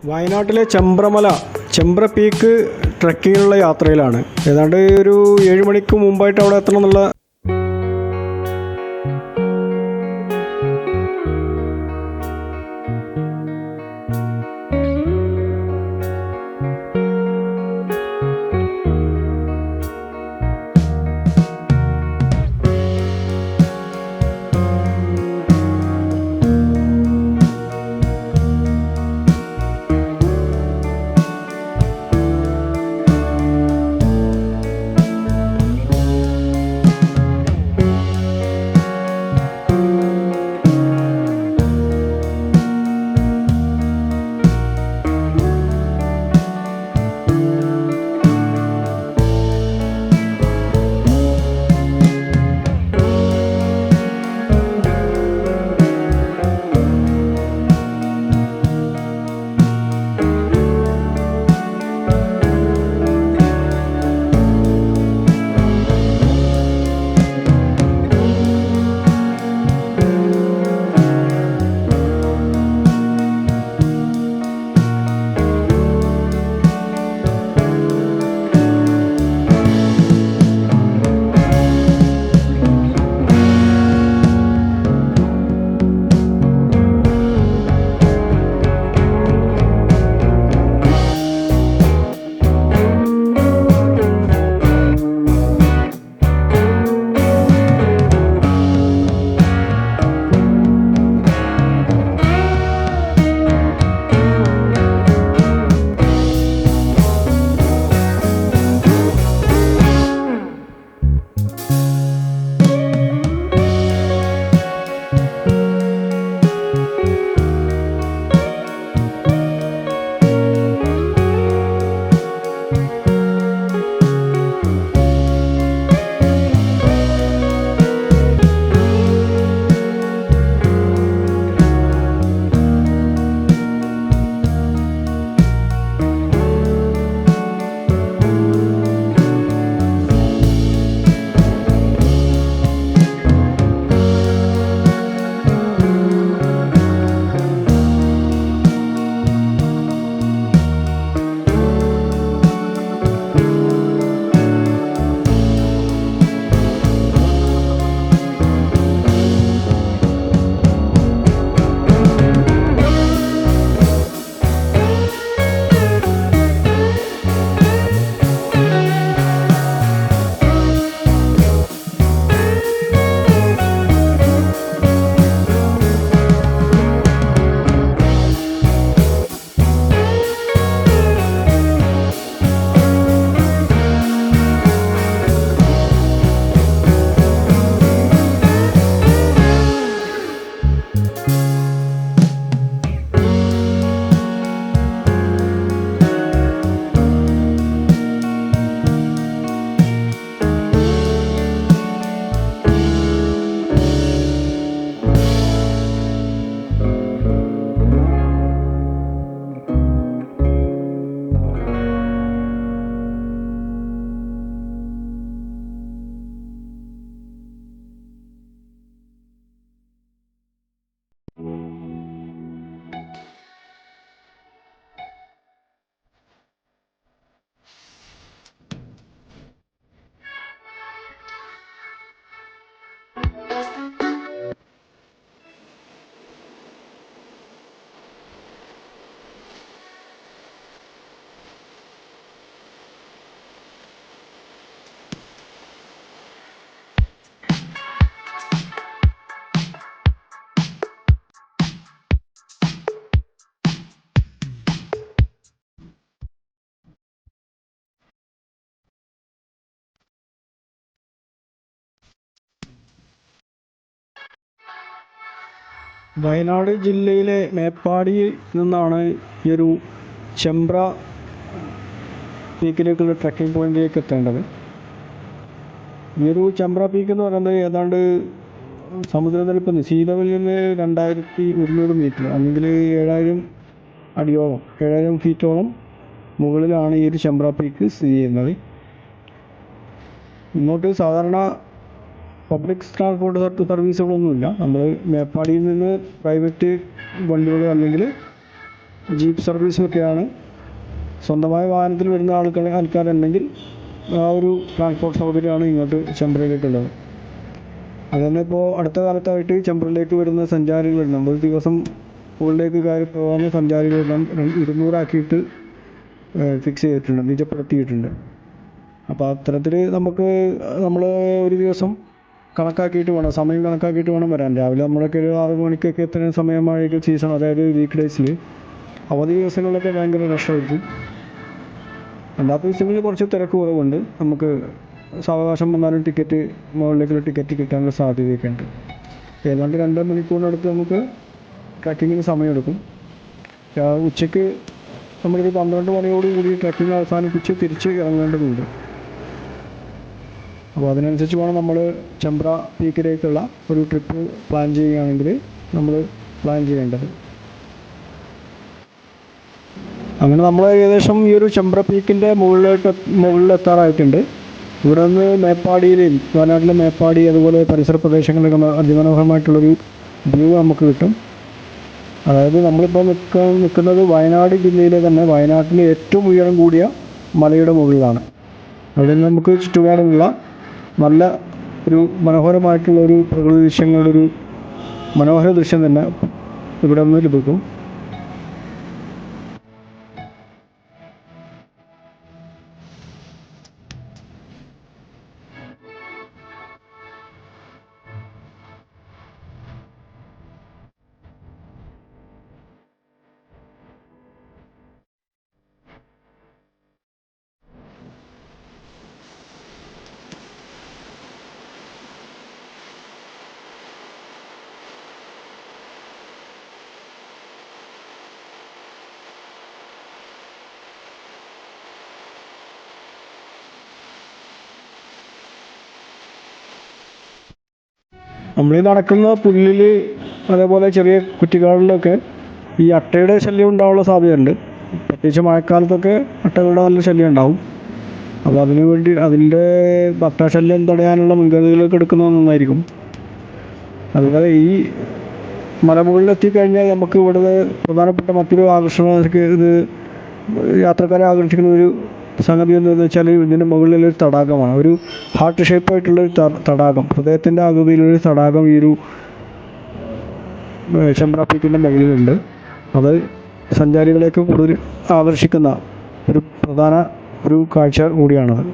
വയനാട്ടിലെ ചെമ്പ്ര പീക്ക് ട്രക്കിങ്ങിനുള്ള യാത്രയിലാണ്. ഏതാണ്ട് ഒരു 7 മണിക്ക് മുമ്പായിട്ട് അവിടെ എത്തണം എന്നുള്ള വയനാട് ജില്ലയിലെ മേപ്പാടിയിൽ നിന്നാണ് ഈ ഒരു ചെമ്പ്ര പീക്കിലേക്കുള്ള ട്രക്കിംഗ് പോയിന്റിലേക്ക് എത്തേണ്ടത്. ഈ ഒരു ചെമ്പ്ര പീക്ക് എന്ന് പറയുന്നത് ഏതാണ്ട് സമുദ്രനിരപ്പിൽ നിന്ന് സീ-ലെവലിൽ 2100 മീറ്റർ അല്ലെങ്കിൽ 7000 അടിയോളം 7000 ഫീറ്റോളം മുകളിലാണ് ഈ ഒരു ചെമ്പ്ര പീക്ക് സ്ഥിതി ചെയ്യുന്നത്. ഇങ്ങോട്ട് സാധാരണ പബ്ലിക് ട്രാൻസ്പോർട്ട് സർവീസുകളൊന്നുമില്ല. നമ്മൾ മേപ്പാടിയിൽ നിന്ന് പ്രൈവറ്റ് വണ്ടികൾ അല്ലെങ്കിൽ ജീപ്പ് സർവീസൊക്കെയാണ്. സ്വന്തമായ വാഹനത്തിൽ വരുന്ന ആൾക്കാരുണ്ടെങ്കിൽ ആ ഒരു ട്രാൻസ്പോർട്ട് സൗകര്യമാണ് ഇങ്ങോട്ട് ചെമ്പ്രയിലേക്കുള്ളത്. അതുതന്നെ ഇപ്പോൾ അടുത്ത കാലത്തായിട്ട് ചെമ്പ്രയിലേക്ക് വരുന്ന സഞ്ചാരികൾ വരുന്നുണ്ട്. ഒരു ദിവസം മുകളിലേക്ക് കയറി പോകാവുന്ന സഞ്ചാരികൾ 200 ആക്കിയിട്ട് ഫിക്സ് ചെയ്തിട്ടുണ്ട്, നിജപ്പെടുത്തിയിട്ടുണ്ട്. അപ്പോൾ അത്തരത്തിൽ നമുക്ക് നമ്മൾ ഒരു ദിവസം കണക്കാക്കിയിട്ട് വേണം, സമയം കണക്കാക്കിയിട്ട് വേണം വരാൻ. രാവിലെ നമ്മളൊക്കെ ഒരു 6 മണിക്കൊക്കെ എത്തുന്ന സമയമായിരിക്കും സീസൺ, അതായത് വീക്ക് ഡേയ്സിൽ. അവധി ദിവസങ്ങളിലൊക്കെ ഭയങ്കര റഷായിരിക്കും. അല്ലാത്ത ദിവസങ്ങളിൽ കുറച്ച് തിരക്ക് കുറവുണ്ട്. നമുക്ക് സാവകാശം വന്നാലും മുകളിലേക്കുള്ള ടിക്കറ്റ് കിട്ടാനുള്ള സാധ്യതയൊക്കെ ഉണ്ട്. ഏതാണ്ട് 2 മണിക്കൂറിനടുത്ത് നമുക്ക് ട്രക്കിങ്ങിന് സമയമെടുക്കും. ഉച്ചയ്ക്ക് നമ്മളൊരു 12 മണിയോടുകൂടി ട്രക്കിങ് അവസാനിപ്പിച്ച് തിരിച്ച് ഇറങ്ങേണ്ടതുണ്ട്. അപ്പോൾ അതിനനുസരിച്ച് വേണം നമ്മൾ ചെമ്പ്ര പീക്കിലേക്കുള്ള ഒരു ട്രിപ്പ് പ്ലാൻ ചെയ്യുകയാണെങ്കിൽ നമ്മൾ പ്ലാൻ ചെയ്യേണ്ടത്. അങ്ങനെ നമ്മൾ ഏകദേശം ഈ ഒരു ചെമ്പ്ര പീക്കിൻ്റെ മുകളിലെത്താറായിട്ടുണ്ട്. ഇവിടെ നിന്ന് മേപ്പാടിയിലെയും വയനാട്ടിലെ മേപ്പാടി അതുപോലെ പരിസര പ്രദേശങ്ങളിലൊക്കെ അതിമനോഹരമായിട്ടുള്ളൊരു വ്യൂ നമുക്ക് കിട്ടും. അതായത് നമ്മളിപ്പോൾ നിൽക്കുന്നത് വയനാട് ജില്ലയിലെ തന്നെ വയനാട്ടിലെ ഏറ്റവും ഉയരം കൂടിയ മലയുടെ മുകളിലാണ്. അവിടെ നിന്ന് നമുക്ക് ചുറ്റുപാടുമുള്ള നല്ല ഒരു മനോഹരമായിട്ടുള്ളൊരു പ്രകൃതി ദൃശ്യങ്ങളുടെ ഒരു മനോഹര ദൃശ്യം തന്നെ ഇവിടെ നിന്ന് ലഭിക്കും. നമ്മൾ ഈ നടക്കുന്ന പുല്ലിൽ അതേപോലെ ചെറിയ കുറ്റിക്കാടുകളിലൊക്കെ ഈ അട്ടയുടെ ശല്യം ഉണ്ടാവാനുള്ള സാധ്യതയുണ്ട്. പ്രത്യേകിച്ച് മഴക്കാലത്തൊക്കെ അട്ടകളുടെ നല്ല ശല്യം ഉണ്ടാവും. അപ്പോൾ അതിനു വേണ്ടി അതിൻ്റെ അട്ടശല്യം തടയാനുള്ള മുൻകരുതലുകളൊക്കെ എടുക്കുന്നത് നന്നായിരിക്കും. അതുപോലെ ഈ മലമുകളിലെത്തിക്കഴിഞ്ഞാൽ നമുക്ക് ഇവിടുത്തെ പ്രധാനപ്പെട്ട മറ്റൊരു ആകർഷണം ഇത് യാത്രക്കാരെ ആകർഷിക്കുന്ന ഒരു സംഗതി എന്താണെന്ന് വെച്ചാൽ ഇതിൻ്റെ മുകളിലൊരു തടാകമാണ്. ഒരു ഹാർട്ട് ഷേപ്പായിട്ടുള്ളൊരു തടാകം, ഹൃദയത്തിൻ്റെ ആകൃതിയിലൊരു തടാകം ഈ ഒരു ചെമ്പ്ര പീക്കിൻ്റെ മുകളിലുണ്ട്. അത് സഞ്ചാരികളെയൊക്കെ കൂടുതൽ ആകർഷിക്കുന്ന ഒരു പ്രധാന കാഴ്ച കൂടിയാണത്.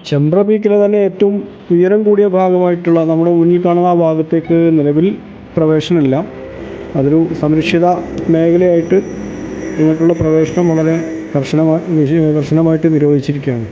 ചെമ്പ്ര പീക്കിലെ തന്നെ ഏറ്റവും ഉയരം കൂടിയ ഭാഗമായിട്ടുള്ള നമ്മുടെ മുന്നിൽ കാണുന്ന ആ ഭാഗത്തേക്ക് നിലവിൽ പ്രവേശനമില്ല. അതൊരു സംരക്ഷിത മേഖലയായിട്ട് ഇങ്ങോട്ടുള്ള പ്രവേശനം വളരെ കർശനമായിട്ട് നിരോധിച്ചിരിക്കുകയാണ്.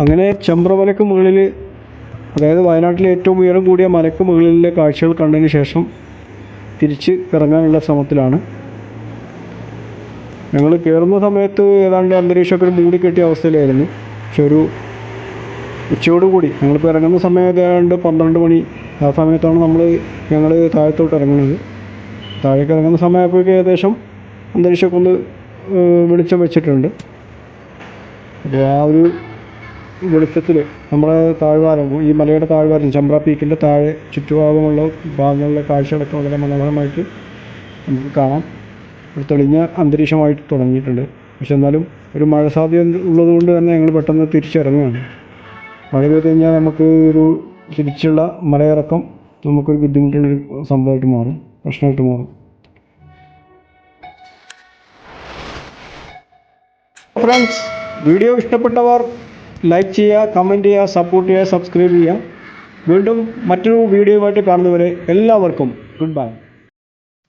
അങ്ങനെ ചെമ്പ്രമലയ്ക്ക് മുകളിൽ, അതായത് വയനാട്ടിലെ ഏറ്റവും ഉയരം കൂടിയ മലയ്ക്ക് മുകളിലെ കാഴ്ചകൾ കണ്ടതിന് ശേഷം തിരിച്ച് ഇറങ്ങാനുള്ള ശ്രമത്തിലാണ്. ഞങ്ങൾ കയറുന്ന സമയത്ത് ഏതാണ്ട് അന്തരീക്ഷമൊക്കെ ഒരു മൂടിക്കെട്ടിയ അവസ്ഥയിലായിരുന്നു. പക്ഷെ ഒരു ഉച്ചയോടുകൂടി, ഞങ്ങളിപ്പോൾ ഇറങ്ങുന്ന സമയം ഏതാണ്ട് 12 മണി ആ സമയത്താണ് ഞങ്ങൾ താഴത്തോട്ട് ഇറങ്ങുന്നത്. താഴേക്ക് ഇറങ്ങുന്ന സമയപ്പോഴേക്കും ഏകദേശം അന്തരീക്ഷമൊക്കെ ഒന്ന് വെളിച്ചം വെച്ചിട്ടുണ്ട്. അപ്പോൾ ആ ഒരു വെളിച്ചത്തിൽ നമ്മുടെ താഴ്വാരം, ഈ മലയുടെ താഴ്വാരം, ചെമ്പ്ര പീക്കിൻ്റെ താഴെ ചുറ്റുഭാഗമുള്ള ഭാഗങ്ങളിലെ കാഴ്ചകളൊക്കെ വളരെ മനോഹരമായിട്ട് നമുക്ക് കാണാം. ഒരു തെളിഞ്ഞ അന്തരീക്ഷമായിട്ട് തുടങ്ങിയിട്ടുണ്ട്. പക്ഷെ എന്നാലും ഒരു മഴ സാധ്യത ഉള്ളതുകൊണ്ട് തന്നെ ഞങ്ങൾ പെട്ടെന്ന് തിരിച്ചിറങ്ങുകയാണ്. മഴ പെയ്ത് കഴിഞ്ഞാൽ നമുക്ക് ഒരു തിരിച്ചുള്ള മലയിറക്കം നമുക്കൊരു ബുദ്ധിമുട്ടുള്ളൊരു സംഭവമായിട്ട് മാറും, പ്രശ്നമായിട്ട് മാറും. ഫ്രണ്ട്സ്, വീഡിയോ ഇഷ്ടപ്പെട്ടവർ ലൈക്ക് ചെയ്യുക, കമൻറ്റ് ചെയ്യുക, സപ്പോർട്ട് ചെയ്യുക, സബ്സ്ക്രൈബ് ചെയ്യുക. വീണ്ടും മറ്റൊരു വീഡിയോയുമായിട്ട് കാണുന്നവരെ എല്ലാവർക്കും ഗുഡ് ബൈ.